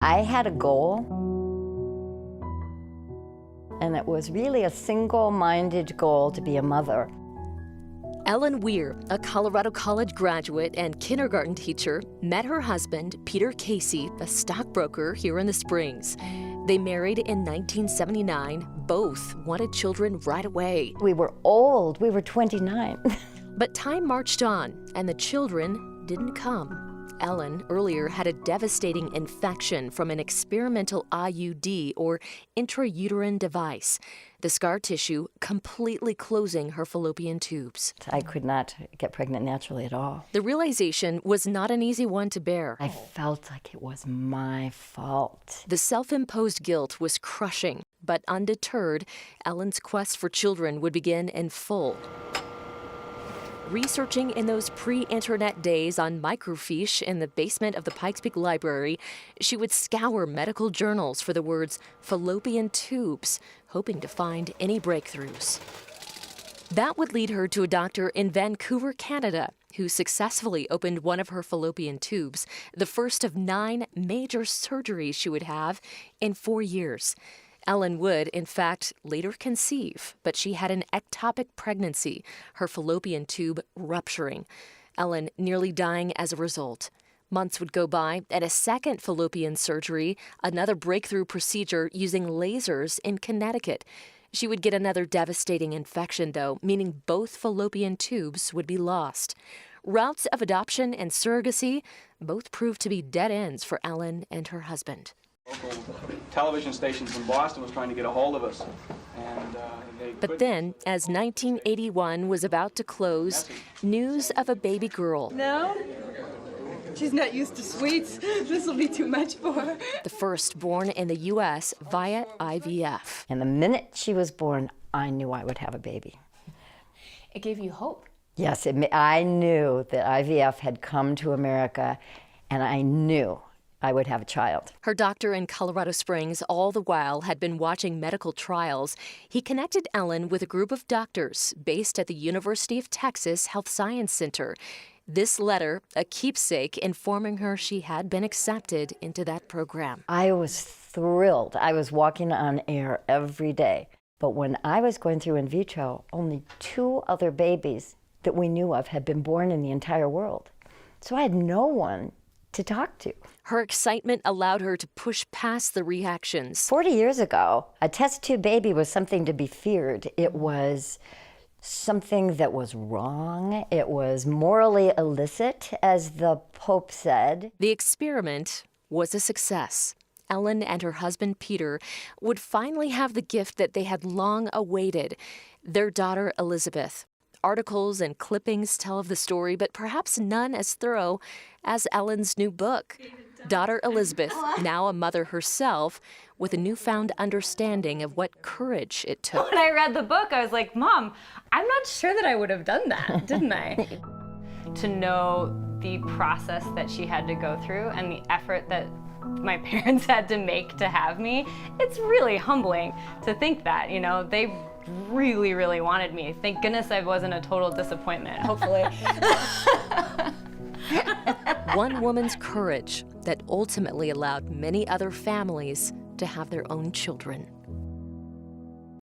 I had a goal, and it was really a single-minded goal to be a mother. Ellen Weir, a Colorado College graduate and kindergarten teacher, met her husband, Peter Casey, a stockbroker here in the Springs. They married in 1979. Both wanted children right away. We were old. We were 29. But time marched on, and the children didn't come. Ellen earlier had a devastating infection from an experimental IUD, or intrauterine device, the scar tissue completely closing her fallopian tubes. I could not get pregnant naturally at all. The realization was not an easy one to bear. I felt like it was my fault. The self-imposed guilt was crushing, but undeterred, Ellen's quest for children would begin in full. Researching in those pre-internet days on microfiche in the basement of the Pikes Peak Library, she would scour medical journals for the words fallopian tubes, hoping to find any breakthroughs. That would lead her to a doctor in Vancouver, Canada, who successfully opened one of her fallopian tubes, the first of 9 major surgeries she would have in 4 years. Ellen would, in fact, later conceive, but she had an ectopic pregnancy, her fallopian tube rupturing. Ellen nearly dying as a result. Months would go by, and a second fallopian surgery, another breakthrough procedure using lasers in Connecticut. She would get another devastating infection, though, meaning both fallopian tubes would be lost. Routes of adoption and surrogacy both proved to be dead ends for Ellen and her husband. Local television stations in Boston was trying to get a hold of us. But then, as 1981 was about to close, news of a baby girl. No? She's not used to sweets. This will be too much for her. The first born in the U.S. via IVF. And the minute she was born, I knew I would have a baby. It gave you hope. Yes, I knew that IVF had come to America, and I knew I would have a child. Her doctor in Colorado Springs all the while had been watching medical trials. He connected Ellen with a group of doctors based at the University of Texas Health Science Center. This letter, a keepsake informing her she had been accepted into that program. I was thrilled. I was walking on air every day. But when I was going through in vitro, only 2 other babies that we knew of had been born in the entire world. So I had no one to talk to. Her excitement allowed her to push past the reactions. 40 years ago, a test tube baby was something to be feared. It was something that was wrong. It was morally illicit, as the Pope said. The experiment was a success. Ellen and her husband Peter would finally have the gift that they had long awaited, their daughter Elizabeth. Articles and clippings tell of the story, but perhaps none as thorough as Ellen's new book. Daughter Elizabeth, now a mother herself, with a newfound understanding of what courage it took. When I read the book, I was like, Mom, I'm not sure that I would have done that, didn't I? To know the process that she had to go through and the effort that my parents had to make to have me, it's really humbling to think that, you know, they really, really wanted me. Thank goodness I wasn't a total disappointment, hopefully. One woman's courage that ultimately allowed many other families to have their own children.